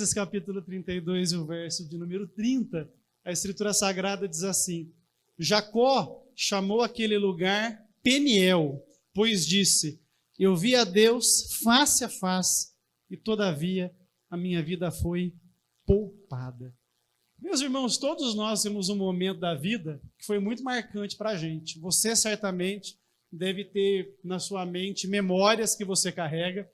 Gênesis capítulo 32, o verso de número 30, a Escritura Sagrada diz assim: Jacó chamou aquele lugar Peniel, pois disse: eu vi a Deus face a face, e todavia a minha vida foi poupada. Meus irmãos, todos nós temos um momento da vida que foi muito marcante para a gente. Você certamente deve ter na sua mente memórias que você carrega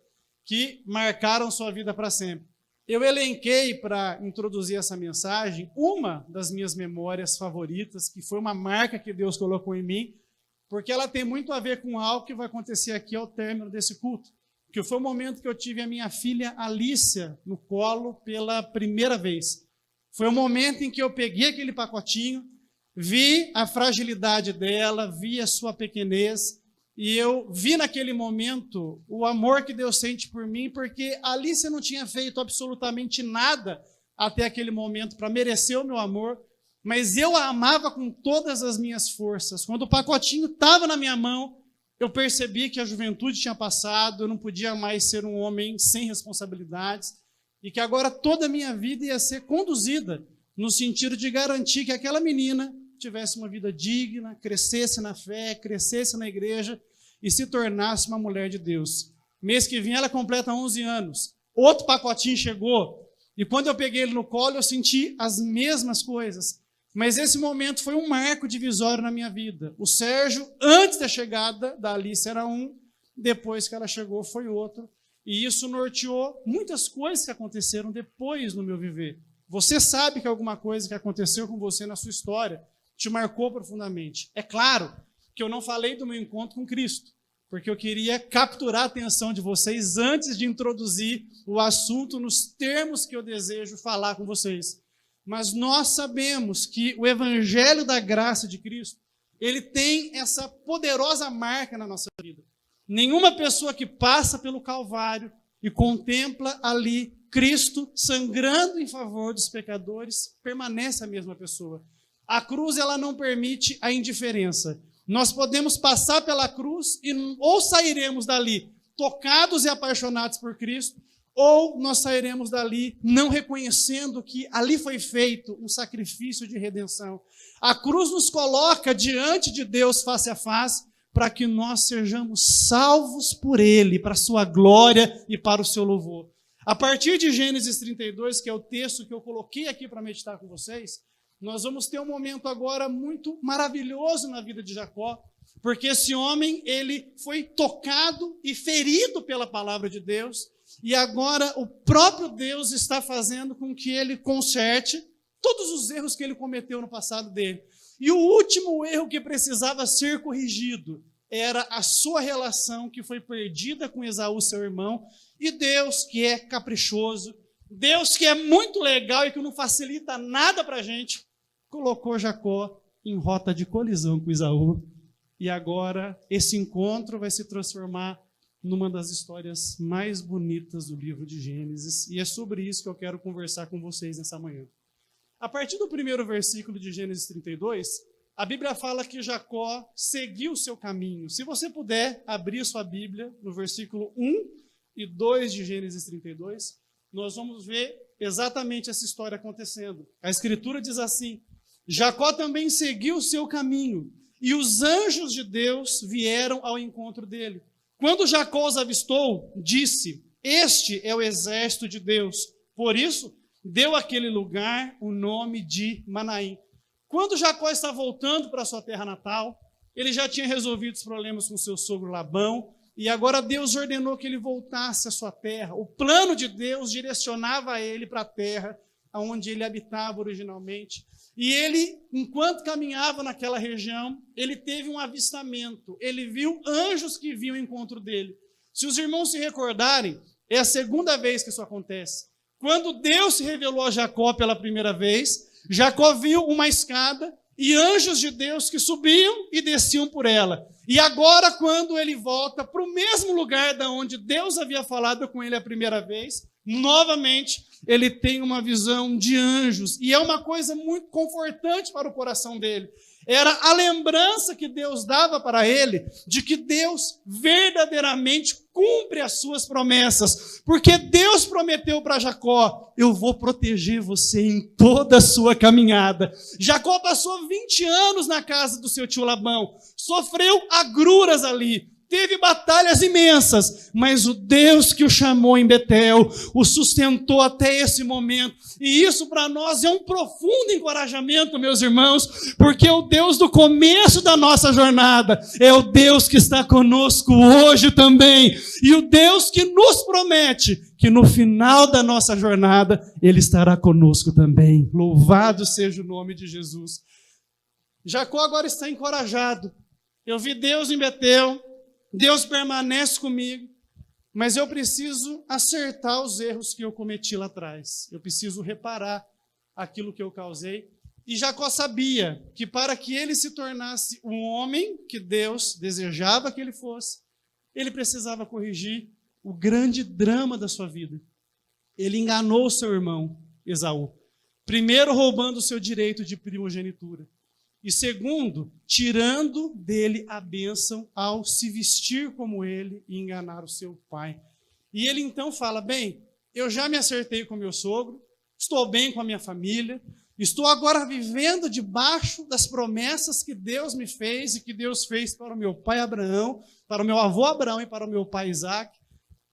que marcaram sua vida para sempre. Eu elenquei, para introduzir essa mensagem, uma das minhas memórias favoritas, que foi uma marca que Deus colocou em mim, porque ela tem muito a ver com algo que vai acontecer aqui ao término desse culto, que foi o momento que eu tive a minha filha Alícia no colo pela primeira vez. Foi o momento em que eu peguei aquele pacotinho, vi a fragilidade dela, vi a sua pequenez, e eu vi naquele momento o amor que Deus sente por mim, porque a Alícia não tinha feito absolutamente nada até aquele momento para merecer o meu amor, mas eu a amava com todas as minhas forças. Quando o pacotinho estava na minha mão, eu percebi que a juventude tinha passado, eu não podia mais ser um homem sem responsabilidades, e que agora toda a minha vida ia ser conduzida no sentido de garantir que aquela menina tivesse uma vida digna, crescesse na fé, crescesse na igreja e se tornasse uma mulher de Deus. Mês que vem ela completa 11 anos. Outro pacotinho chegou, e quando eu peguei ele no colo, eu senti as mesmas coisas. Mas esse momento foi um marco divisório na minha vida. O Sérgio, antes da chegada da Alice, era um, depois que ela chegou, foi outro. E isso norteou muitas coisas que aconteceram depois no meu viver. Você sabe que alguma coisa que aconteceu com você na sua história te marcou profundamente. É claro que eu não falei do meu encontro com Cristo, porque eu queria capturar a atenção de vocês antes de introduzir o assunto nos termos que eu desejo falar com vocês. Mas nós sabemos que o Evangelho da graça de Cristo, ele tem essa poderosa marca na nossa vida. Nenhuma pessoa que passa pelo Calvário e contempla ali Cristo sangrando em favor dos pecadores, permanece a mesma pessoa. A cruz, ela não permite a indiferença. Nós podemos passar pela cruz e ou sairemos dali tocados e apaixonados por Cristo, ou nós sairemos dali não reconhecendo que ali foi feito um sacrifício de redenção. A cruz nos coloca diante de Deus face a face, para que nós sejamos salvos por Ele, para a sua glória e para o seu louvor. A partir de Gênesis 32, que é o texto que eu coloquei aqui para meditar com vocês, nós vamos ter um momento agora muito maravilhoso na vida de Jacó, porque esse homem, ele foi tocado e ferido pela palavra de Deus, e agora o próprio Deus está fazendo com que ele conserte todos os erros que ele cometeu no passado dele. E o último erro que precisava ser corrigido era a sua relação que foi perdida com Esaú, seu irmão, e Deus, que é caprichoso, Deus que é muito legal e que não facilita nada para a gente, colocou Jacó em rota de colisão com Esaú. E agora esse encontro vai se transformar numa das histórias mais bonitas do livro de Gênesis. E é sobre isso que eu quero conversar com vocês nessa manhã. A partir do primeiro versículo de Gênesis 32, a Bíblia fala que Jacó seguiu o seu caminho. Se você puder abrir sua Bíblia no versículo 1 e 2 de Gênesis 32, nós vamos ver exatamente essa história acontecendo. A Escritura diz assim: Jacó também seguiu o seu caminho, e os anjos de Deus vieram ao encontro dele. Quando Jacó os avistou, disse: este é o exército de Deus. Por isso, deu àquele lugar o nome de Manaim. Quando Jacó está voltando para sua terra natal, ele já tinha resolvido os problemas com seu sogro Labão, e agora Deus ordenou que ele voltasse à sua terra. O plano de Deus direcionava ele para a terra onde ele habitava originalmente. E ele, enquanto caminhava naquela região, ele teve um avistamento. Ele viu anjos que vinham ao encontro dele. Se os irmãos se recordarem, é a segunda vez que isso acontece. Quando Deus se revelou a Jacó pela primeira vez, Jacó viu uma escada e anjos de Deus que subiam e desciam por ela. E agora, quando ele volta para o mesmo lugar da onde Deus havia falado com ele a primeira vez, novamente, ele tem uma visão de anjos, e é uma coisa muito confortante para o coração dele. Era a lembrança que Deus dava para ele de que Deus verdadeiramente cumpre as suas promessas. Porque Deus prometeu para Jacó: eu vou proteger você em toda a sua caminhada. Jacó passou 20 anos na casa do seu tio Labão, sofreu agruras ali, teve batalhas imensas, mas o Deus que o chamou em Betel o sustentou até esse momento. E isso para nós é um profundo encorajamento, meus irmãos, porque o Deus do começo da nossa jornada é o Deus que está conosco hoje também. E o Deus que nos promete que no final da nossa jornada Ele estará conosco também. Louvado seja o nome de Jesus. Jacó agora está encorajado. Eu vi Deus em Betel, Deus permanece comigo, mas eu preciso acertar os erros que eu cometi lá atrás. Eu preciso reparar aquilo que eu causei. E Jacó sabia que para que ele se tornasse um homem que Deus desejava que ele fosse, ele precisava corrigir o grande drama da sua vida. Ele enganou seu irmão Esaú, primeiro roubando o seu direito de primogenitura, e segundo, tirando dele a bênção ao se vestir como ele e enganar o seu pai. E ele então fala: bem, eu já me acertei com meu sogro, estou bem com a minha família, estou agora vivendo debaixo das promessas que Deus me fez e que Deus fez para o meu pai Abraão, para o meu avô Abraão e para o meu pai Isaac,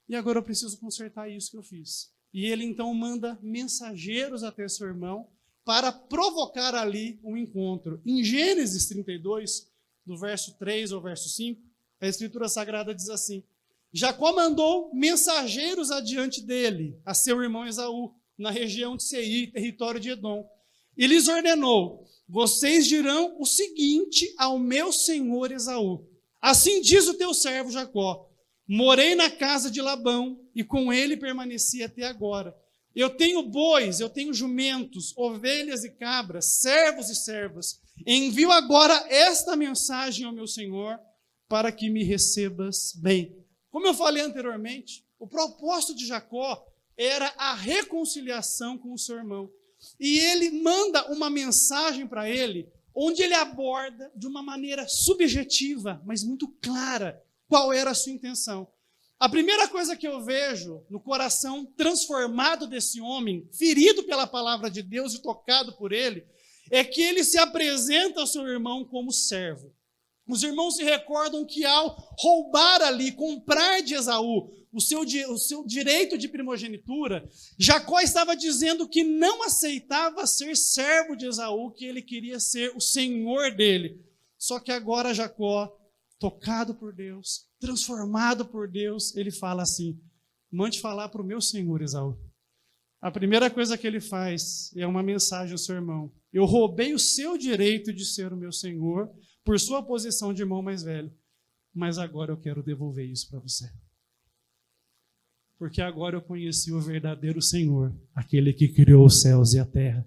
e agora eu preciso consertar isso que eu fiz. E ele então manda mensageiros até seu irmão, para provocar ali um encontro. Em Gênesis 32, do verso 3 ao verso 5, a Escritura Sagrada diz assim: Jacó mandou mensageiros adiante dele, a seu irmão Esaú, na região de Seir, território de Edom. E lhes ordenou: vocês dirão o seguinte ao meu senhor Esaú: assim diz o teu servo Jacó, morei na casa de Labão, e com ele permaneci até agora. Eu tenho bois, eu tenho jumentos, ovelhas e cabras, servos e servas. Envio agora esta mensagem ao meu senhor, para que me recebas bem. Como eu falei anteriormente, o propósito de Jacó era a reconciliação com o seu irmão. E ele manda uma mensagem para ele, onde ele aborda de uma maneira subjetiva, mas muito clara, qual era a sua intenção. A primeira coisa que eu vejo no coração transformado desse homem, ferido pela palavra de Deus e tocado por ele, é que ele se apresenta ao seu irmão como servo. Os irmãos se recordam que ao roubar ali, comprar de Esaú o seu direito de primogenitura, Jacó estava dizendo que não aceitava ser servo de Esaú, que ele queria ser o senhor dele. Só que agora Jacó, tocado por Deus, transformado por Deus, ele fala assim: mande falar para o meu senhor Esaú. A primeira coisa que ele faz é uma mensagem ao seu irmão: eu roubei o seu direito de ser o meu senhor por sua posição de irmão mais velho, mas agora eu quero devolver isso para você. Porque agora eu conheci o verdadeiro Senhor, aquele que criou os céus e a terra.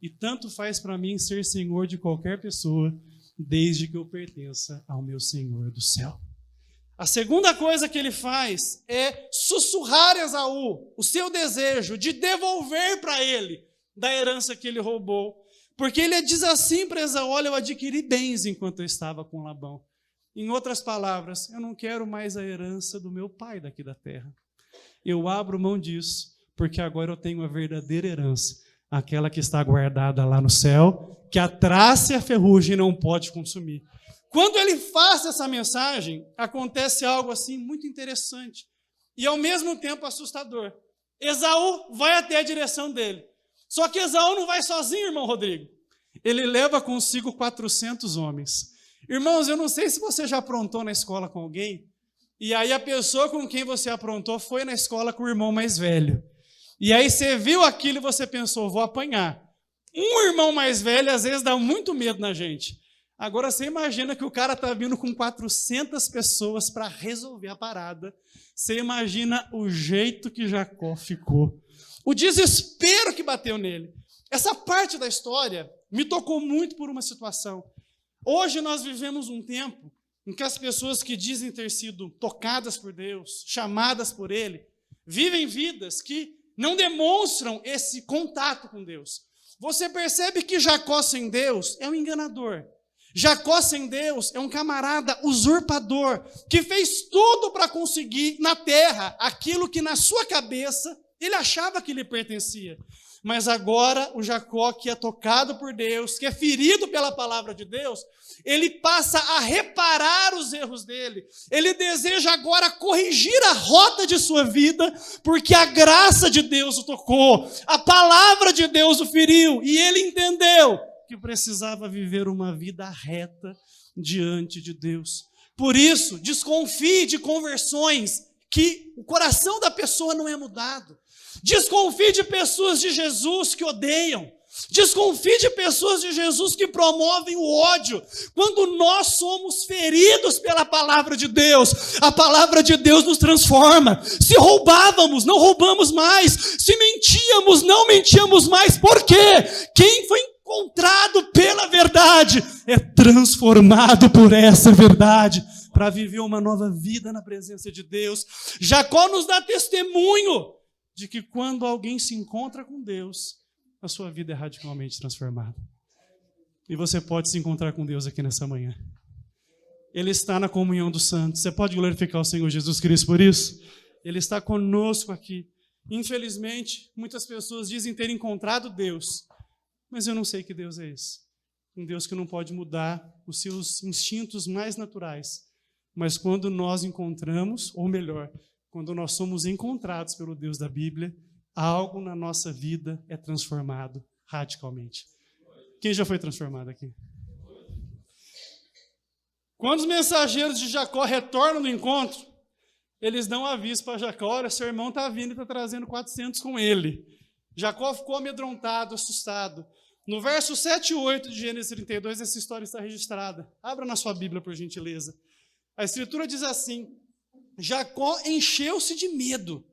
E tanto faz para mim ser senhor de qualquer pessoa, desde que eu pertença ao meu Senhor do céu. A segunda coisa que ele faz é sussurrar a Esaú o seu desejo de devolver para ele da herança que ele roubou. Porque ele diz assim para Esaú: olha, eu adquiri bens enquanto eu estava com Labão. Em outras palavras, eu não quero mais a herança do meu pai daqui da terra. Eu abro mão disso, porque agora eu tenho a verdadeira herança, aquela que está guardada lá no céu, que a traça e a ferrugem não pode consumir. Quando ele faz essa mensagem, acontece algo assim muito interessante e ao mesmo tempo assustador. Esaú vai até a direção dele. Só que Esaú não vai sozinho, irmão Rodrigo. Ele leva consigo 400 homens. Irmãos, eu não sei se você já aprontou na escola com alguém, e aí a pessoa com quem você aprontou foi na escola com o irmão mais velho. E aí você viu aquilo e você pensou: vou apanhar. Um irmão mais velho às vezes dá muito medo na gente. Agora você imagina que o cara está vindo com 400 pessoas para resolver a parada. Você imagina o jeito que Jacó ficou. O desespero que bateu nele. Essa parte da história me tocou muito por uma situação. Hoje nós vivemos um tempo em que as pessoas que dizem ter sido tocadas por Deus, chamadas por Ele, vivem vidas que não demonstram esse contato com Deus. Você percebe que Jacó sem Deus é um enganador. Jacó sem Deus é um camarada usurpador, que fez tudo para conseguir na terra aquilo que na sua cabeça ele achava que lhe pertencia. Mas agora o Jacó, que é tocado por Deus, que é ferido pela palavra de Deus, ele passa a reparar os erros dele. Ele deseja agora corrigir a rota de sua vida, porque a graça de Deus o tocou, a palavra de Deus o feriu, e ele entendeu que precisava viver uma vida reta diante de Deus. Por isso, desconfie de conversões que o coração da pessoa não é mudado. Desconfie de pessoas de Jesus que odeiam. Desconfie de pessoas de Jesus que promovem o ódio. Quando nós somos feridos pela palavra de Deus, a palavra de Deus nos transforma. Se roubávamos, não roubamos mais. Se mentíamos, não mentíamos mais. Por quê? Quem foi encontrado pela verdade é transformado por essa verdade para viver uma nova vida na presença de Deus. Jacó nos dá testemunho de que quando alguém se encontra com Deus, a sua vida é radicalmente transformada. E você pode se encontrar com Deus aqui nessa manhã. Ele está na comunhão dos santos. Você pode glorificar o Senhor Jesus Cristo por isso? Ele está conosco aqui. Infelizmente, muitas pessoas dizem ter encontrado Deus, mas eu não sei que Deus é esse. Um Deus que não pode mudar os seus instintos mais naturais. Mas quando nós encontramos, ou melhor, quando nós somos encontrados pelo Deus da Bíblia, algo na nossa vida é transformado radicalmente. Quem já foi transformado aqui? Quando os mensageiros de Jacó retornam do encontro, eles dão aviso para Jacó: olha, seu irmão está vindo e está trazendo 400 com ele. Jacó ficou amedrontado, assustado. No verso 7 e 8 de Gênesis 32, essa história está registrada. Abra na sua Bíblia, por gentileza. A Escritura diz assim: Jacó encheu-se de medo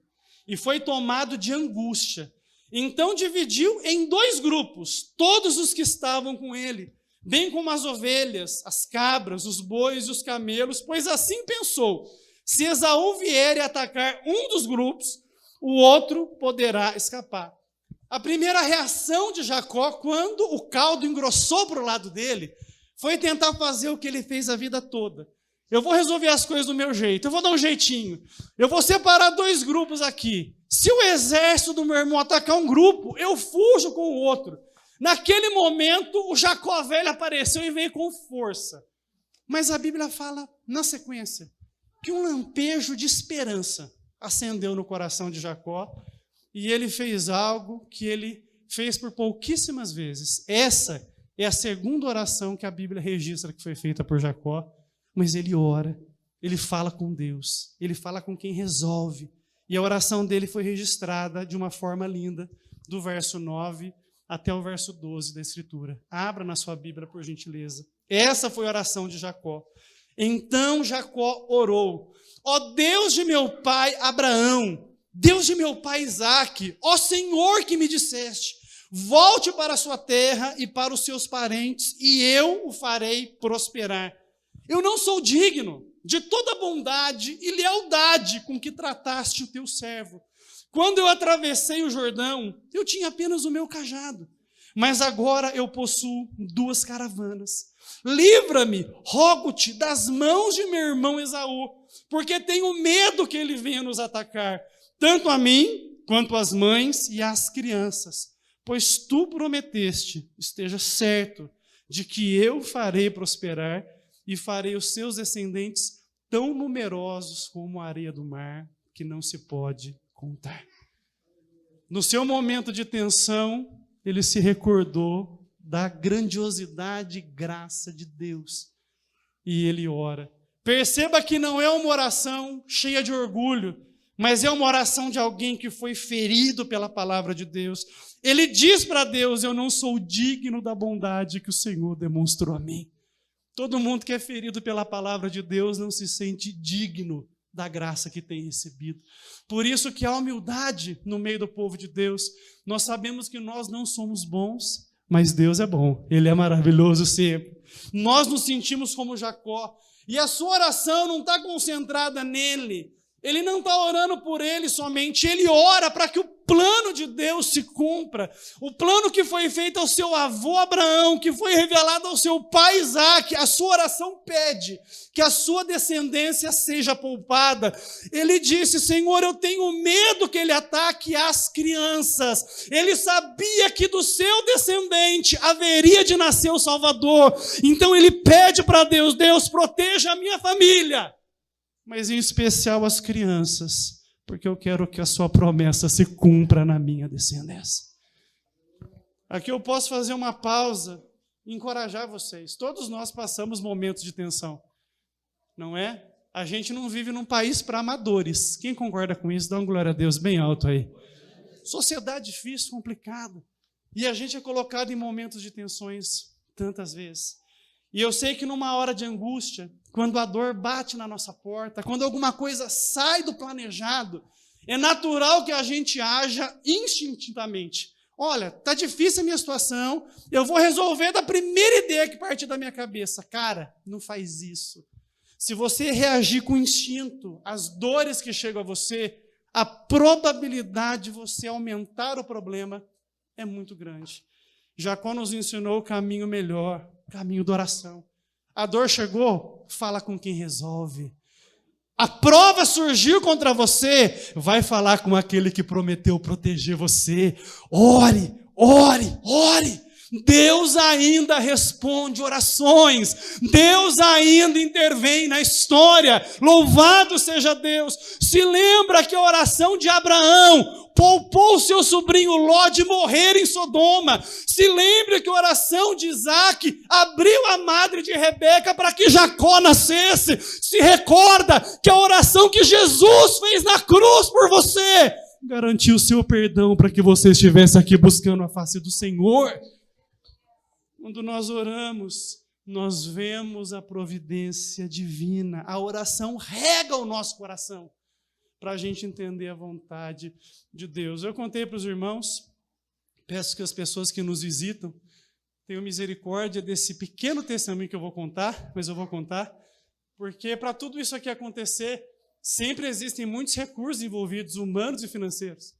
e foi tomado de angústia. Então dividiu em 2 grupos todos os que estavam com ele, bem como as ovelhas, as cabras, os bois e os camelos, pois assim pensou: se Esaú vier e atacar um dos grupos, o outro poderá escapar. A primeira reação de Jacó, quando o caldo engrossou para o lado dele, foi tentar fazer o que ele fez a vida toda. Eu vou resolver as coisas do meu jeito, eu vou dar um jeitinho. Eu vou separar 2 grupos aqui. Se o exército do meu irmão atacar um grupo, eu fujo com o outro. Naquele momento, o Jacó velho apareceu e veio com força. Mas a Bíblia fala, na sequência, que um lampejo de esperança acendeu no coração de Jacó, e ele fez algo que ele fez por pouquíssimas vezes. Essa é a segunda oração que a Bíblia registra que foi feita por Jacó. Mas ele ora, ele fala com Deus, ele fala com quem resolve. E a oração dele foi registrada de uma forma linda, do verso 9 até o verso 12 da Escritura. Abra na sua Bíblia, por gentileza. Essa foi a oração de Jacó. Então Jacó orou: ó Deus de meu pai Abraão, Deus de meu pai Isaque, ó Senhor que me disseste, volte para a sua terra e para os seus parentes, e eu o farei prosperar. Eu não sou digno de toda a bondade e lealdade com que trataste o teu servo. Quando eu atravessei o Jordão, eu tinha apenas o meu cajado, mas agora eu possuo 2 caravanas. Livra-me, rogo-te, das mãos de meu irmão Esaú, porque tenho medo que ele venha nos atacar, tanto a mim, quanto às mães e às crianças. Pois tu prometeste, esteja certo, de que eu farei prosperar e farei os seus descendentes tão numerosos como a areia do mar, que não se pode contar. No seu momento de tensão, ele se recordou da grandiosidade e graça de Deus. E ele ora. Perceba que não é uma oração cheia de orgulho, mas é uma oração de alguém que foi ferido pela palavra de Deus. Ele diz para Deus: eu não sou digno da bondade que o Senhor demonstrou a mim. Todo mundo que é ferido pela palavra de Deus não se sente digno da graça que tem recebido. Por isso que há humildade no meio do povo de Deus. Nós sabemos que nós não somos bons, mas Deus é bom. Ele é maravilhoso sempre. Nós nos sentimos como Jacó. E a sua oração não está concentrada nele. Ele não está orando por ele somente. Ele ora para que o plano de Deus se cumpra. O plano que foi feito ao seu avô Abraão, que foi revelado ao seu pai Isaque, a sua oração pede que a sua descendência seja poupada. Ele disse: Senhor, eu tenho medo que ele ataque as crianças. Ele sabia que do seu descendente haveria de nascer o Salvador. Então ele pede para Deus: Deus, proteja a minha família, mas em especial as crianças, porque eu quero que a sua promessa se cumpra na minha descendência. Aqui eu posso fazer uma pausa e encorajar vocês. Todos nós passamos momentos de tensão, não é? A gente não vive num país para amadores. Quem concorda com isso, dá uma glória a Deus bem alto aí. Sociedade difícil, complicada. E a gente é colocado em momentos de tensões tantas vezes. E eu sei que numa hora de angústia, quando a dor bate na nossa porta, quando alguma coisa sai do planejado, é natural que a gente haja instintivamente. Olha, está difícil a minha situação, eu vou resolver da primeira ideia que partir da minha cabeça. Cara, não faz isso. Se você reagir com instinto às dores que chegam a você, a probabilidade de você aumentar o problema é muito grande. Jacó nos ensinou o caminho melhor, o caminho da oração. A dor chegou, fala com quem resolve. A prova surgiu contra você, vai falar com aquele que prometeu proteger você. Ore, ore, ore. Deus ainda responde orações. Deus ainda intervém na história. Louvado seja Deus. Se lembra que a oração de Abraão poupou seu sobrinho Ló de morrer em Sodoma. Se lembra que a oração de Isaque abriu a madre de Rebeca para que Jacó nascesse. Se recorda que a oração que Jesus fez na cruz por você garantiu o seu perdão para que você estivesse aqui buscando a face do Senhor. Quando nós oramos, nós vemos a providência divina. A oração rega o nosso coração para a gente entender a vontade de Deus. Eu contei para os irmãos, peço que as pessoas que nos visitam tenham misericórdia desse pequeno testemunho que eu vou contar, mas eu vou contar, porque para tudo isso aqui acontecer, sempre existem muitos recursos envolvidos, humanos e financeiros.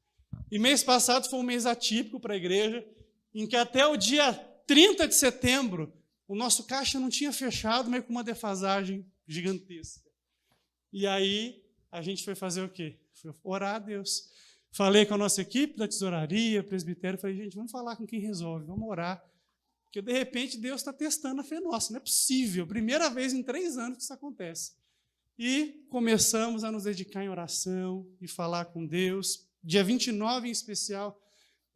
E mês passado foi um mês atípico para a igreja, em que até o dia 30 de setembro, o nosso caixa não tinha fechado, mas com uma defasagem gigantesca. E aí, a gente foi fazer o quê? Foi orar a Deus. Falei com a nossa equipe da tesouraria, presbitério, falei, gente, vamos falar com quem resolve, vamos orar. Porque, de repente, Deus está testando a fé nossa. Não é possível. Primeira vez em 3 anos que isso acontece. E começamos a nos dedicar em oração e falar com Deus. Dia 29, em especial,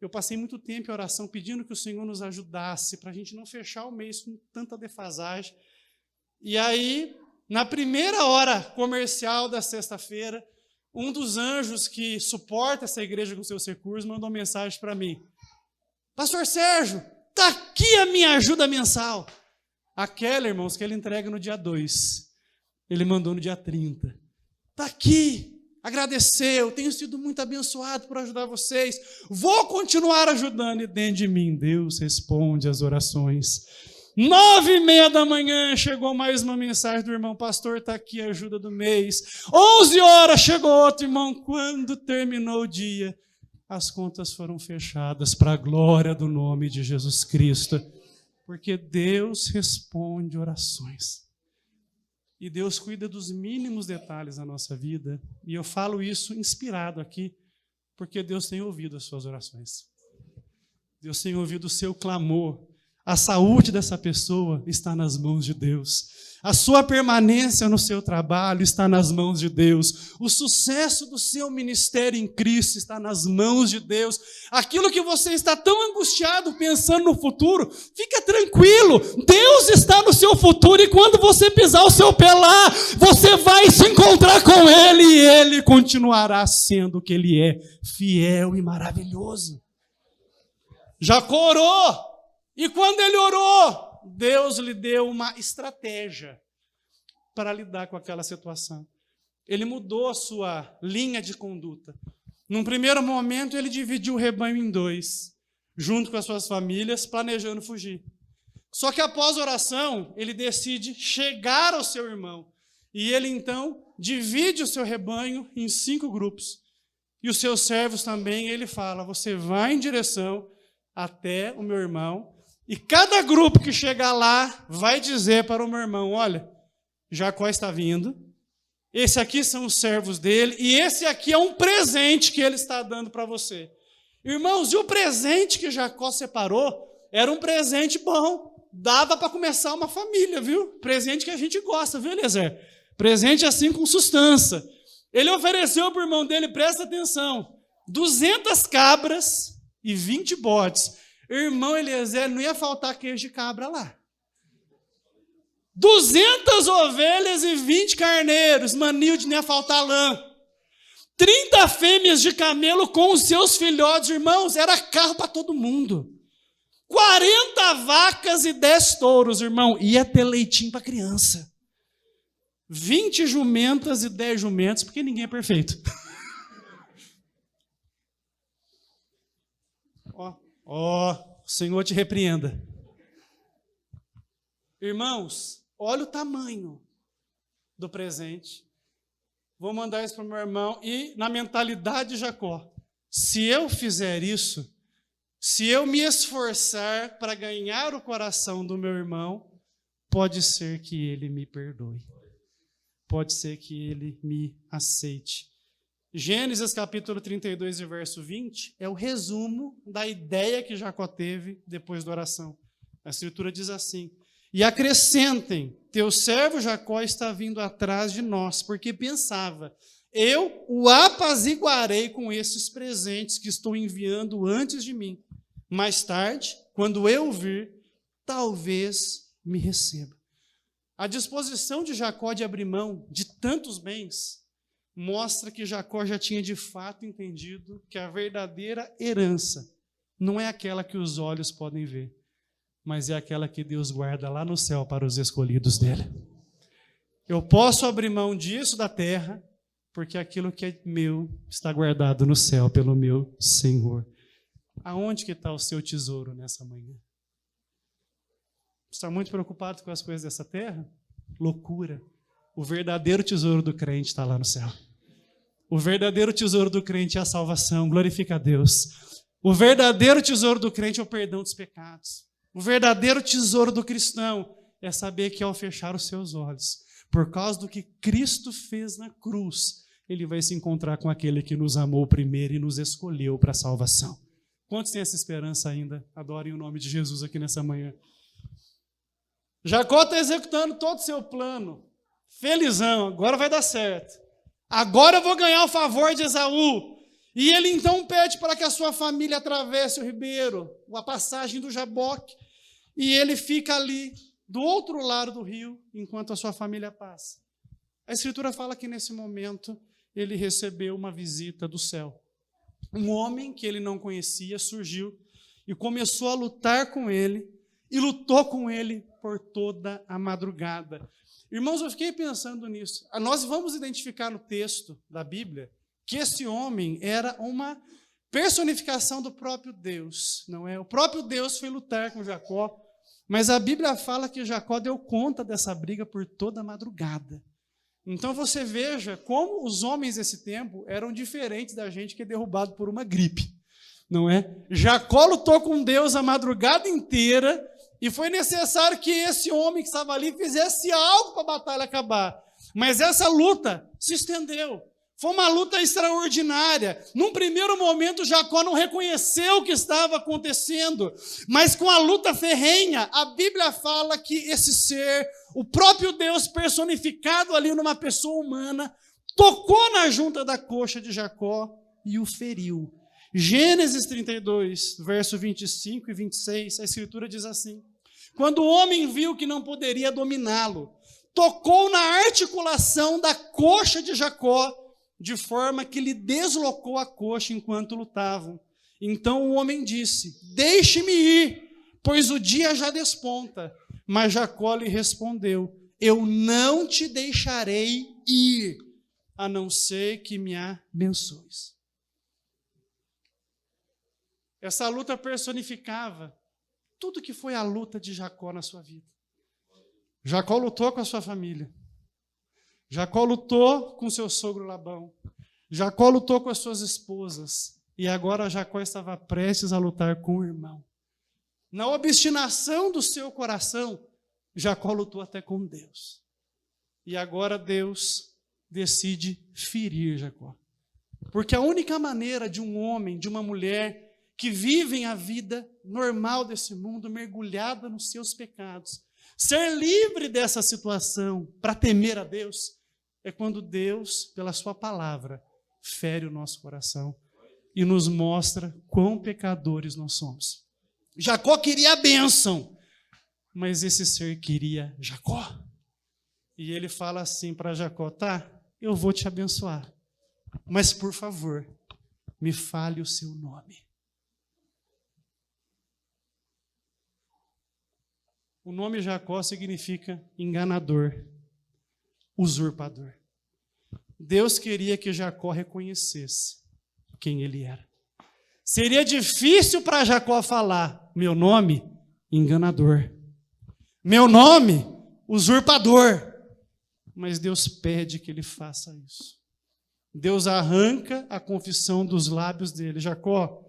eu passei muito tempo em oração pedindo que o Senhor nos ajudasse para a gente não fechar o mês com tanta defasagem. E aí, na primeira hora comercial da sexta-feira, um dos anjos que suporta essa igreja com seus recursos mandou mensagem para mim. Pastor Sérgio, está aqui a minha ajuda mensal. Aquela, irmãos, que ele entrega no dia 2. Ele mandou no dia 30. Está aqui. Agradeceu, tenho sido muito abençoado por ajudar vocês, vou continuar ajudando, e dentro de mim, Deus responde às orações. 9h30 da manhã, chegou mais uma mensagem do irmão, pastor, está aqui a ajuda do mês. 11 horas, chegou outro irmão, quando terminou o dia, as contas foram fechadas para a glória do nome de Jesus Cristo, porque Deus responde orações. E Deus cuida dos mínimos detalhes da nossa vida. E eu falo isso inspirado aqui, porque Deus tem ouvido as suas orações. Deus tem ouvido o seu clamor. A saúde dessa pessoa está nas mãos de Deus. A sua permanência no seu trabalho está nas mãos de Deus. O sucesso do seu ministério em Cristo está nas mãos de Deus. Aquilo que você está tão angustiado pensando no futuro, fica tranquilo. Deus está no seu futuro e quando você pisar o seu pé lá, você vai se encontrar com Ele e Ele continuará sendo o que Ele é, fiel e maravilhoso. Jacó orou e quando ele orou, Deus lhe deu uma estratégia para lidar com aquela situação. Ele mudou a sua linha de conduta. Num primeiro momento, ele dividiu o rebanho em 2, junto com as suas famílias, planejando fugir. Só que após a oração, ele decide chegar ao seu irmão. E ele, então, divide o seu rebanho em 5 grupos. e os seus servos também. Ele fala: você vai em direção até o meu irmão, e cada grupo que chegar lá vai dizer para o meu irmão: olha, Jacó está vindo, esse aqui são os servos dele, e esse aqui é um presente que ele está dando para você. Irmãos, e o presente que Jacó separou era um presente bom, dava para começar uma família, viu? Presente que a gente gosta, viu, Eliezer? Presente assim com sustância. Ele ofereceu para o irmão dele, presta atenção, 200 cabras e 20 bodes. Irmão Eliezer, não ia faltar queijo de cabra lá. 200 ovelhas e 20 carneiros, Manilde, não ia faltar lã. 30 fêmeas de camelo com os seus filhotes, irmãos, era carro para todo mundo. 40 vacas e 10 touros, irmão, ia ter leitinho para criança. 20 jumentas e 10 jumentos, porque ninguém é perfeito. Ó, o Senhor te repreenda. Irmãos, olha o tamanho do presente. Vou mandar isso para o meu irmão. E na mentalidade de Jacó, se eu fizer isso, se eu me esforçar para ganhar o coração do meu irmão, pode ser que ele me perdoe. Pode ser que ele me aceite. Gênesis capítulo 32 e verso 20 é o resumo da ideia que Jacó teve depois da oração. A Escritura diz assim: e acrescentem, teu servo Jacó está vindo atrás de nós, porque pensava, eu o apaziguarei com esses presentes que estou enviando antes de mim. Mais tarde, quando eu vir, talvez me receba. A disposição de Jacó de abrir mão de tantos bens mostra que Jacó já tinha de fato entendido que a verdadeira herança não é aquela que os olhos podem ver, mas é aquela que Deus guarda lá no céu para os escolhidos dele. Eu posso abrir mão disso da terra, porque aquilo que é meu está guardado no céu pelo meu Senhor. Aonde que está o seu tesouro nessa manhã? Está muito preocupado com as coisas dessa terra? Loucura. O verdadeiro tesouro do crente está lá no céu. O verdadeiro tesouro do crente é a salvação, glorifica a Deus. O verdadeiro tesouro do crente é o perdão dos pecados. O verdadeiro tesouro do cristão é saber que ao fechar os seus olhos, por causa do que Cristo fez na cruz, ele vai se encontrar com aquele que nos amou primeiro e nos escolheu para a salvação. Quantos têm essa esperança ainda? Adorem o nome de Jesus aqui nessa manhã. Jacó está executando todo o seu plano. Felizão, agora vai dar certo. Agora eu vou ganhar o favor de Esaú. E ele então pede para que a sua família atravesse o ribeiro, a passagem do Jaboque. E ele fica ali, do outro lado do rio, enquanto a sua família passa. A Escritura fala que nesse momento ele recebeu uma visita do céu. Um homem que ele não conhecia surgiu e começou a lutar com ele, e lutou com ele por toda a madrugada. Irmãos, eu fiquei pensando nisso. Nós vamos identificar no texto da Bíblia que esse homem era uma personificação do próprio Deus, não é? O próprio Deus foi lutar com Jacó, mas a Bíblia fala que Jacó deu conta dessa briga por toda a madrugada. Então você veja como os homens desse tempo eram diferentes da gente que é derrubado por uma gripe, não é? Jacó lutou com Deus a madrugada inteira e foi necessário que esse homem que estava ali fizesse algo para a batalha acabar. Mas essa luta se estendeu. Foi uma luta extraordinária. Num primeiro momento, Jacó não reconheceu o que estava acontecendo, mas com a luta ferrenha, a Bíblia fala que esse ser, o próprio Deus personificado ali numa pessoa humana, tocou na junta da coxa de Jacó e o feriu. Gênesis 32, verso 25 e 26, a Escritura diz assim: quando o homem viu que não poderia dominá-lo, tocou na articulação da coxa de Jacó, de forma que lhe deslocou a coxa enquanto lutavam. Então o homem disse: deixe-me ir, pois o dia já desponta. Mas Jacó lhe respondeu: eu não te deixarei ir, a não ser que me abençoes. Essa luta personificava tudo que foi a luta de Jacó na sua vida. Jacó lutou com a sua família. Jacó lutou com seu sogro Labão. Jacó lutou com as suas esposas, e agora Jacó estava prestes a lutar com o irmão. Na obstinação do seu coração, Jacó lutou até com Deus. E agora Deus decide ferir Jacó. Porque a única maneira de um homem, de uma mulher, que vivem a vida normal desse mundo, mergulhada nos seus pecados, ser livre dessa situação para temer a Deus, é quando Deus, pela sua palavra, fere o nosso coração e nos mostra quão pecadores nós somos. Jacó queria a bênção, mas esse ser queria Jacó. E ele fala assim para Jacó: tá, eu vou te abençoar, mas por favor, me fale o seu nome. O nome Jacó significa enganador, usurpador. Deus queria que Jacó reconhecesse quem ele era. Seria difícil para Jacó falar: meu nome, enganador. Meu nome, usurpador. Mas Deus pede que ele faça isso. Deus arranca a confissão dos lábios dele. Jacó,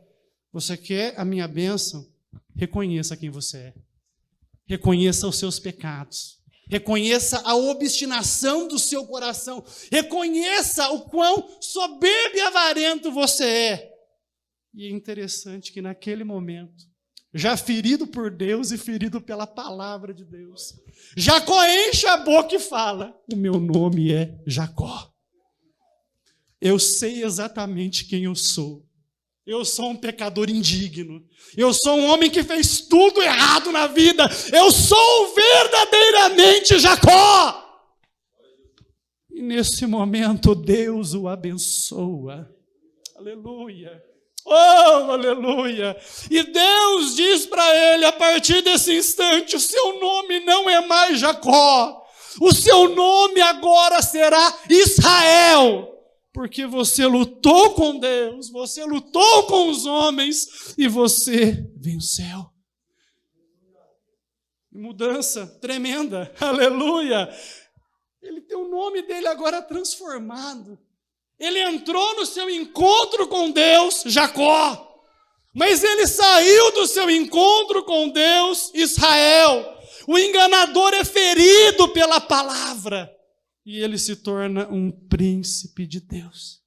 você quer a minha bênção? Reconheça quem você é. Reconheça os seus pecados. Reconheça a obstinação do seu coração. Reconheça o quão soberbo e avarento você é. E é interessante que naquele momento, já ferido por Deus e ferido pela palavra de Deus, Jacó enche a boca e fala: o meu nome é Jacó. Eu sei exatamente quem eu sou. Eu sou um pecador indigno. Eu sou um homem que fez tudo errado na vida. Eu sou verdadeiramente Jacó. E nesse momento Deus o abençoa. Aleluia. Oh, aleluia. E Deus diz para ele, a partir desse instante: o seu nome não é mais Jacó. O seu nome agora será Israel. Porque você lutou com Deus, você lutou com os homens e você venceu. Mudança tremenda, aleluia. Ele tem o nome dele agora transformado. Ele entrou no seu encontro com Deus, Jacó. Mas ele saiu do seu encontro com Deus, Israel. O enganador é ferido pela palavra. E ele se torna um príncipe de Deus.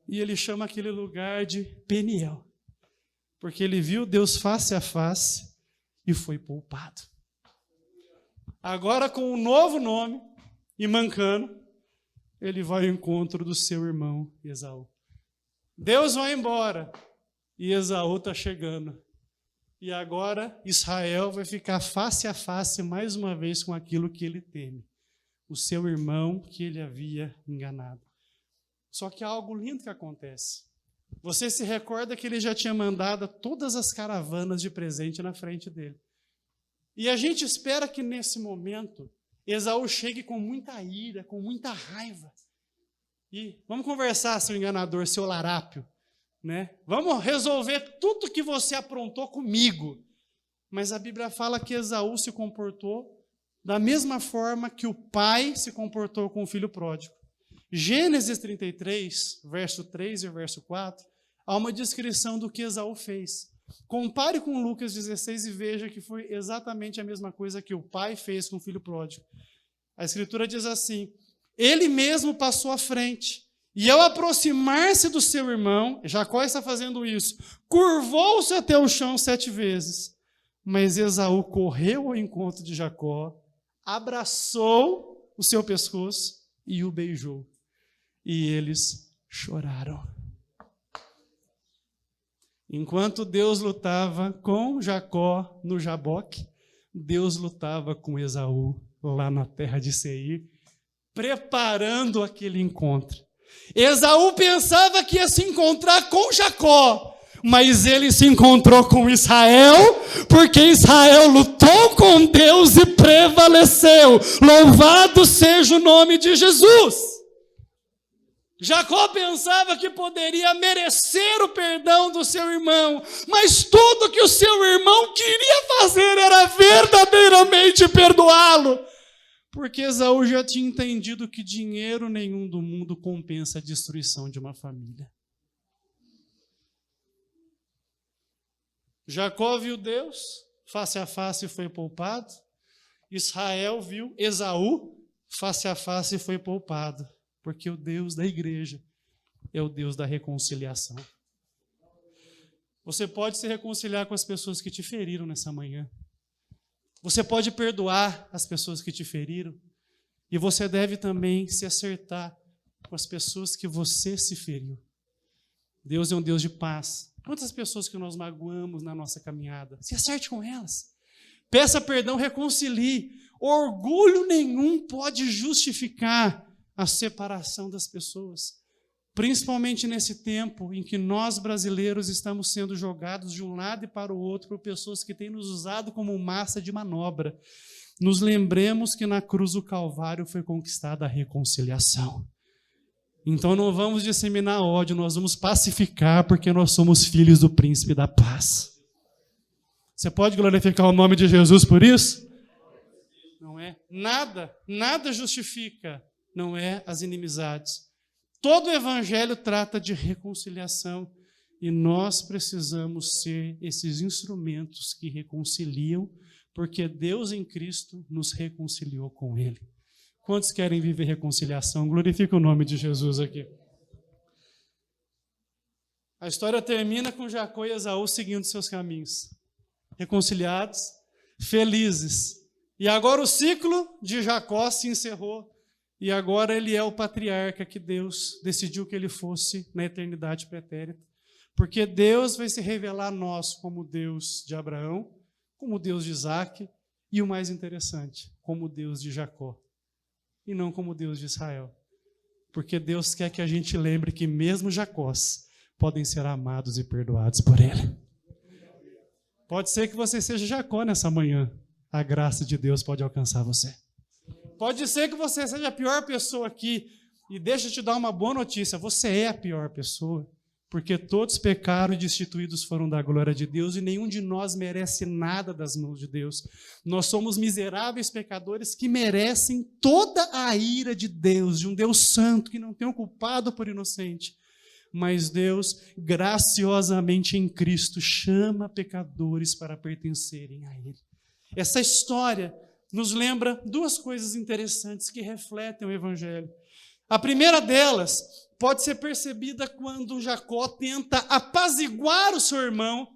E ele chama aquele lugar de Peniel. Porque ele viu Deus face a face e foi poupado. Agora, com um novo nome e mancando, ele vai ao encontro do seu irmão Esaú. Deus vai embora e Esaú está chegando. E agora Israel vai ficar face a face mais uma vez com aquilo que ele teme. O seu irmão que ele havia enganado. Só que há algo lindo que acontece. Você se recorda que ele já tinha mandado todas as caravanas de presente na frente dele. E a gente espera que nesse momento Esaú chegue com muita ira, com muita raiva. E vamos conversar, seu enganador, seu larápio, né? Vamos resolver tudo que você aprontou comigo. Mas a Bíblia fala que Esaú se comportou da mesma forma que o pai se comportou com o filho pródigo. Gênesis 33, verso 3 e verso 4, há uma descrição do que Esaú fez. Compare com Lucas 16 e veja que foi exatamente a mesma coisa que o pai fez com o filho pródigo. A Escritura diz assim: ele mesmo passou à frente, e ao aproximar-se do seu irmão, Jacó está fazendo isso, curvou-se até o chão 7 vezes. Mas Esaú correu ao encontro de Jacó, abraçou o seu pescoço e o beijou. E eles choraram. Enquanto Deus lutava com Jacó no Jaboque, Deus lutava com Esaú lá na terra de Seir, preparando aquele encontro. Esaú pensava que ia se encontrar com Jacó, mas ele se encontrou com Israel, porque Israel lutou com Deus e prevaleceu. Louvado seja o nome de Jesus. Jacó pensava que poderia merecer o perdão do seu irmão, mas tudo que o seu irmão queria fazer era verdadeiramente perdoá-lo. Porque Esaú já tinha entendido que dinheiro nenhum do mundo compensa a destruição de uma família. Jacó viu Deus, face a face e foi poupado. Israel viu Esaú, face a face e foi poupado. Porque o Deus da igreja é o Deus da reconciliação. Você pode se reconciliar com as pessoas que te feriram nessa manhã. Você pode perdoar as pessoas que te feriram. E você deve também se acertar com as pessoas que você se feriu. Deus é um Deus de paz. Quantas pessoas que nós magoamos na nossa caminhada? Se acerte com elas. Peça perdão, reconcilie. Orgulho nenhum pode justificar a separação das pessoas. Principalmente nesse tempo em que nós brasileiros estamos sendo jogados de um lado e para o outro por pessoas que têm nos usado como massa de manobra. Nos lembremos que na cruz do Calvário foi conquistada a reconciliação. Então não vamos disseminar ódio, nós vamos pacificar, porque nós somos filhos do príncipe da paz. Você pode glorificar o nome de Jesus por isso? Não é? Nada justifica, não é, as inimizades. Todo o evangelho trata de reconciliação e nós precisamos ser esses instrumentos que reconciliam, porque Deus em Cristo nos reconciliou com Ele. Quantos querem viver reconciliação? Glorifica o nome de Jesus aqui. A história termina com Jacó e Esaú seguindo seus caminhos, reconciliados, felizes. E agora o ciclo de Jacó se encerrou. E agora ele é o patriarca que Deus decidiu que ele fosse na eternidade pretérita. Porque Deus vai se revelar a nós como Deus de Abraão, como Deus de Isaac e, o mais interessante, como Deus de Jacó. E não como Deus de Israel. Porque Deus quer que a gente lembre que mesmo Jacós podem ser amados e perdoados por Ele. Pode ser que você seja Jacó nessa manhã. A graça de Deus pode alcançar você. Pode ser que você seja a pior pessoa aqui. E deixa eu te dar uma boa notícia. Você é a pior pessoa. Porque todos pecaram e destituídos foram da glória de Deus. E nenhum de nós merece nada das mãos de Deus. Nós somos miseráveis pecadores que merecem toda a ira de Deus. De um Deus santo que não tem um culpado por inocente. Mas Deus, graciosamente em Cristo, chama pecadores para pertencerem a Ele. Essa história nos lembra duas coisas interessantes que refletem o Evangelho. A primeira delas pode ser percebida quando Jacó tenta apaziguar o seu irmão,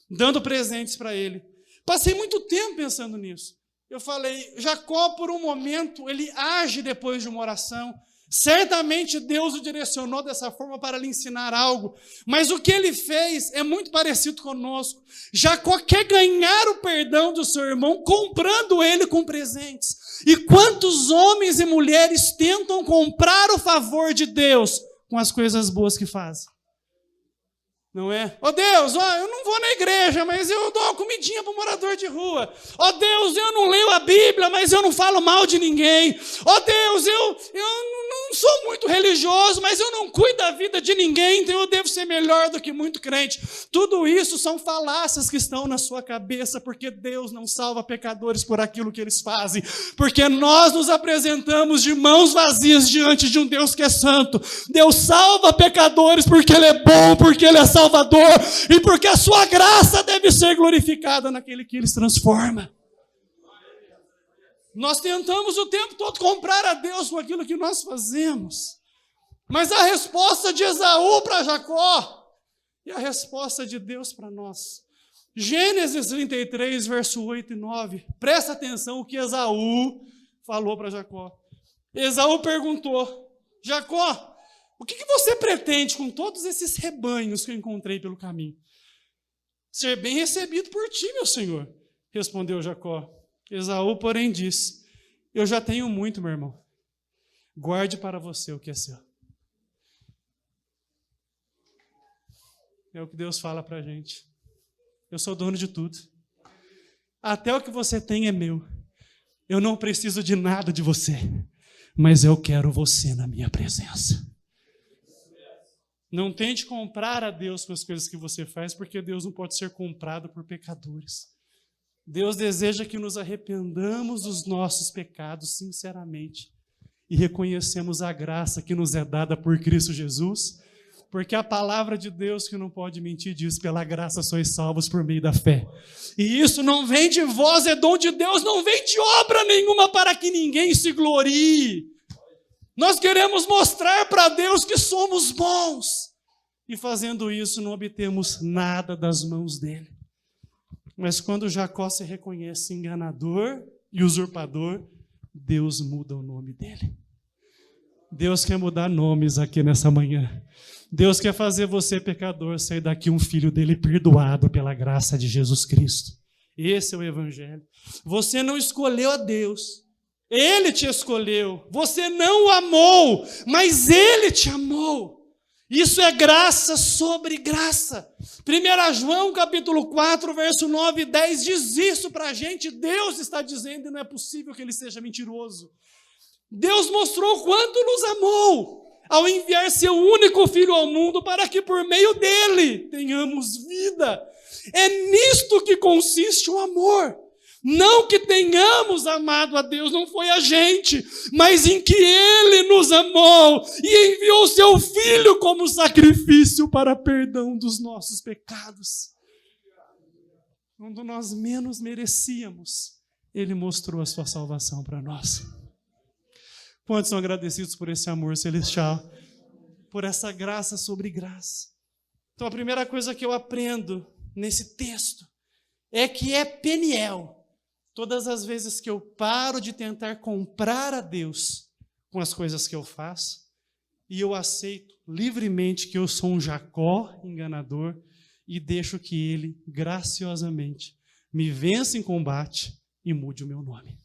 dando presentes para ele. Passei muito tempo pensando nisso. Eu falei, Jacó, por um momento, ele age depois de uma oração. Certamente Deus o direcionou dessa forma para lhe ensinar algo, mas o que ele fez é muito parecido conosco. Jacó quer ganhar o perdão do seu irmão comprando ele com presentes. E quantos homens e mulheres tentam comprar o favor de Deus com as coisas boas que fazem? Não é? Ó Deus, eu não vou na igreja, mas eu dou uma comidinha para o morador de rua. Ó Deus, eu não leio a Bíblia, mas eu não falo mal de ninguém. Ó Deus, eu não sou muito religioso, mas eu não cuido da vida de ninguém, então eu devo ser melhor do que muito crente. Tudo isso são falácias que estão na sua cabeça, porque Deus não salva pecadores por aquilo que eles fazem. Porque nós nos apresentamos de mãos vazias diante de um Deus que é santo. Deus salva pecadores porque Ele é bom, porque Ele é Salvador e porque a sua graça deve ser glorificada naquele que Ele transforma. Nós tentamos o tempo todo comprar a Deus com aquilo que nós fazemos. Mas a resposta de Esaú para Jacó e a resposta de Deus para nós. Gênesis 33, verso 8 e 9. Presta atenção o que Esaú falou para Jacó. Esaú perguntou, Jacó, o que você pretende com todos esses rebanhos que eu encontrei pelo caminho? Ser bem recebido por ti, meu senhor, respondeu Jacó. Esaú, porém, disse, eu já tenho muito, meu irmão. Guarde para você o que é seu. É o que Deus fala para a gente. Eu sou dono de tudo. Até o que você tem é meu. Eu não preciso de nada de você, mas eu quero você na minha presença. Não tente comprar a Deus com as coisas que você faz, porque Deus não pode ser comprado por pecadores. Deus deseja que nos arrependamos dos nossos pecados sinceramente e reconhecemos a graça que nos é dada por Cristo Jesus, porque a palavra de Deus, que não pode mentir, diz: pela graça sois salvos por meio da fé. E isso não vem de vós, é dom de Deus, não vem de obra nenhuma para que ninguém se glorie. Nós queremos mostrar para Deus que somos bons. E fazendo isso, não obtemos nada das mãos dele. Mas quando Jacó se reconhece enganador e usurpador, Deus muda o nome dele. Deus quer mudar nomes aqui nessa manhã. Deus quer fazer você, pecador, sair daqui um filho dele perdoado pela graça de Jesus Cristo. Esse é o Evangelho. Você não escolheu a Deus. Ele te escolheu. Você não o amou, mas ele te amou. Isso é graça sobre graça. 1 João capítulo 4, verso 9 e 10 diz isso para a gente. Deus está dizendo, e não é possível que ele seja mentiroso. Deus mostrou quanto nos amou ao enviar seu único Filho ao mundo para que por meio dele tenhamos vida. É nisto que consiste o amor. Não que tenhamos amado a Deus, não foi a gente, mas em que ele nos amou e enviou seu Filho como sacrifício para perdão dos nossos pecados. Quando nós menos merecíamos, ele mostrou a sua salvação para nós. Quantos são agradecidos por esse amor celestial, por essa graça sobre graça? Então, a primeira coisa que eu aprendo nesse texto é que é Peniel. Todas as vezes que eu paro de tentar comprar a Deus com as coisas que eu faço, e eu aceito livremente que eu sou um Jacó enganador e deixo que ele, graciosamente, me vença em combate e mude o meu nome.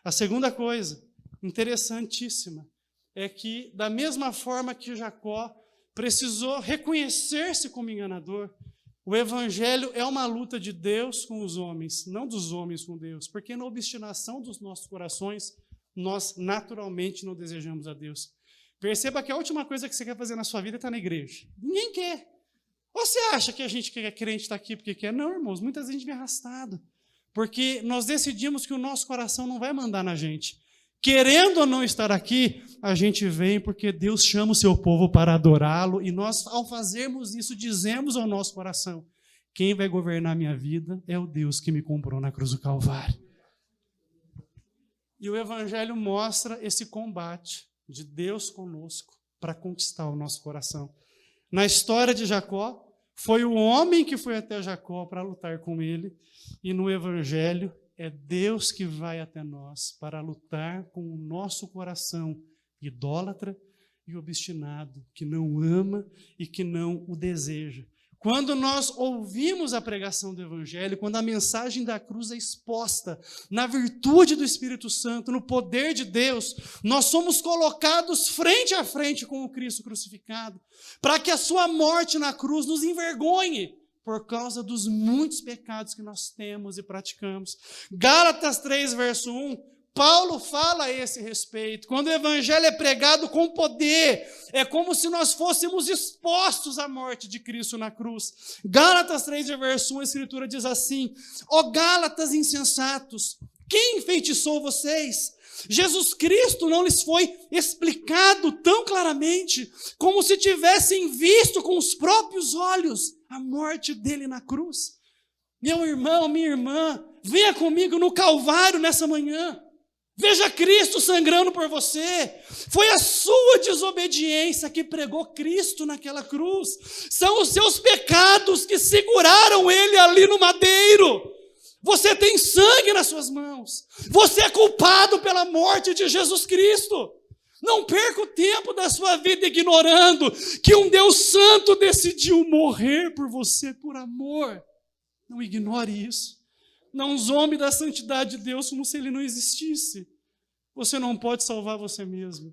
A segunda coisa interessantíssima é que, da mesma forma que Jacó precisou reconhecer-se como enganador, o Evangelho é uma luta de Deus com os homens, não dos homens com Deus, porque na obstinação dos nossos corações, nós naturalmente não desejamos a Deus. Perceba que a última coisa que você quer fazer na sua vida é estar na igreja. Ninguém quer. Ou você acha que a gente que é crente está aqui porque quer? Não, irmãos, muitas vezes a gente vem arrastado, porque nós decidimos que o nosso coração não vai mandar na gente. Querendo ou não estar aqui, a gente vem porque Deus chama o seu povo para adorá-lo, e nós, ao fazermos isso, dizemos ao nosso coração: quem vai governar minha vida é o Deus que me comprou na cruz do Calvário. E o Evangelho mostra esse combate de Deus conosco para conquistar o nosso coração. Na história de Jacó, foi o homem que foi até Jacó para lutar com ele, e no Evangelho é Deus que vai até nós para lutar com o nosso coração idólatra e obstinado, que não ama e que não o deseja. Quando nós ouvimos a pregação do Evangelho, quando a mensagem da cruz é exposta na virtude do Espírito Santo, no poder de Deus, nós somos colocados frente a frente com o Cristo crucificado, para que a sua morte na cruz nos envergonhe, por causa dos muitos pecados que nós temos e praticamos. Gálatas 3, verso 1, Paulo fala a esse respeito. Quando o Evangelho é pregado com poder, é como se nós fôssemos expostos à morte de Cristo na cruz. Gálatas 3, verso 1, a Escritura diz assim: ó Gálatas insensatos, quem enfeitiçou vocês? Jesus Cristo não lhes foi explicado tão claramente, como se tivessem visto com os próprios olhos a morte dele na cruz. Meu irmão, minha irmã, venha comigo no Calvário nessa manhã. Veja Cristo sangrando por você. Foi a sua desobediência que pregou Cristo naquela cruz. São os seus pecados que seguraram ele ali no madeiro. Você tem sangue nas suas mãos. Você é culpado pela morte de Jesus Cristo. Não perca o tempo da sua vida ignorando que um Deus santo decidiu morrer por você por amor. Não ignore isso. Não zombe da santidade de Deus como se ele não existisse. Você não pode salvar você mesmo.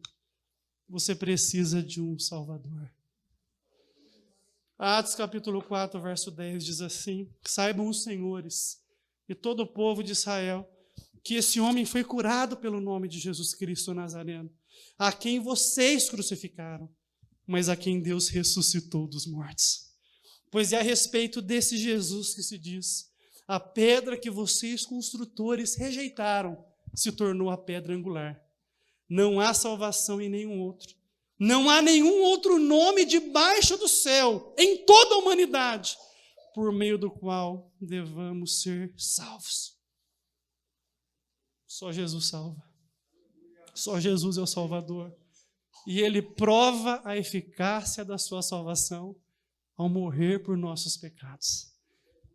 Você precisa de um Salvador. Atos capítulo 4, verso 10 diz assim: saibam os senhores e todo o povo de Israel que esse homem foi curado pelo nome de Jesus Cristo Nazareno, a quem vocês crucificaram, mas a quem Deus ressuscitou dos mortos. Pois é a respeito desse Jesus que se diz: A pedra que vocês, construtores, rejeitaram, se tornou a pedra angular. Não há salvação em nenhum outro. Não há nenhum outro nome debaixo do céu, em toda a humanidade, por meio do qual devamos ser salvos. Só Jesus salva. Só Jesus é o Salvador. E Ele prova a eficácia da sua salvação ao morrer por nossos pecados,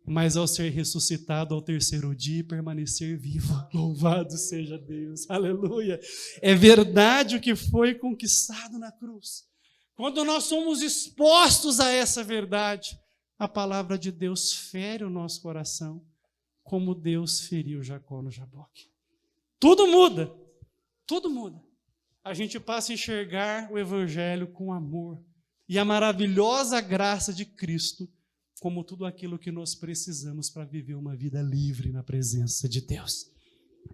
mas ao ser ressuscitado ao terceiro dia e permanecer vivo. Louvado seja Deus, aleluia. É verdade o que foi conquistado na cruz. Quando nós somos expostos a essa verdade, a palavra de Deus fere o nosso coração, como Deus feriu Jacó no Jaboque. Tudo muda, tudo muda. A gente passa a enxergar o Evangelho com amor e a maravilhosa graça de Cristo como tudo aquilo que nós precisamos para viver uma vida livre na presença de Deus.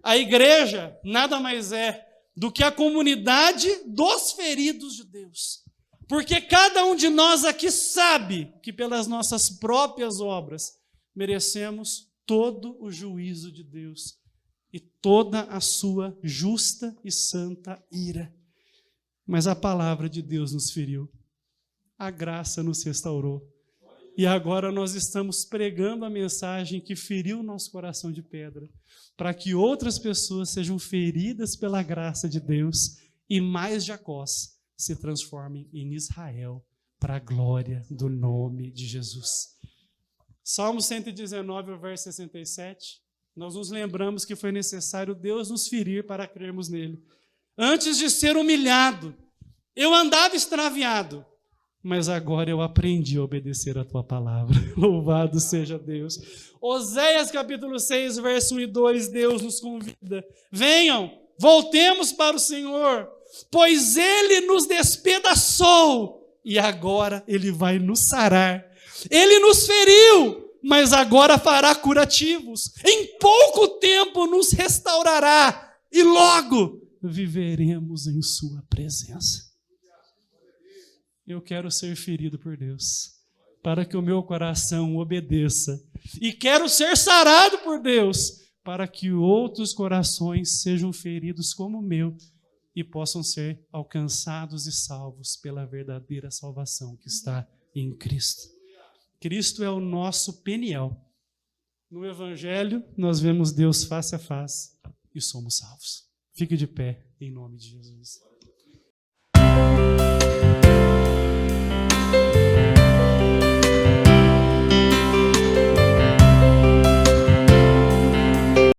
A igreja nada mais é do que a comunidade dos feridos de Deus. Porque cada um de nós aqui sabe que pelas nossas próprias obras merecemos todo o juízo de Deus e toda a sua justa e santa ira. Mas a palavra de Deus nos feriu. A graça nos restaurou. E agora nós estamos pregando a mensagem que feriu o nosso coração de pedra, para que outras pessoas sejam feridas pela graça de Deus e mais Jacós se transformem em Israel, para a glória do nome de Jesus. Salmo 119, verso 67, nós nos lembramos que foi necessário Deus nos ferir para crermos nele. Antes de ser humilhado, eu andava extraviado, mas agora eu aprendi a obedecer a tua palavra. Louvado seja Deus. Oséias capítulo 6, verso 1 e 2, Deus nos convida. Venham, voltemos para o Senhor, pois Ele nos despedaçou e agora Ele vai nos sarar. Ele nos feriu, mas agora fará curativos. Em pouco tempo nos restaurará e logo viveremos em sua presença. Eu quero ser ferido por Deus, para que o meu coração obedeça. E quero ser sarado por Deus, para que outros corações sejam feridos como o meu e possam ser alcançados e salvos pela verdadeira salvação que está em Cristo. Cristo é o nosso Peniel. No Evangelho, nós vemos Deus face a face e somos salvos. Fique de pé, em nome de Jesus.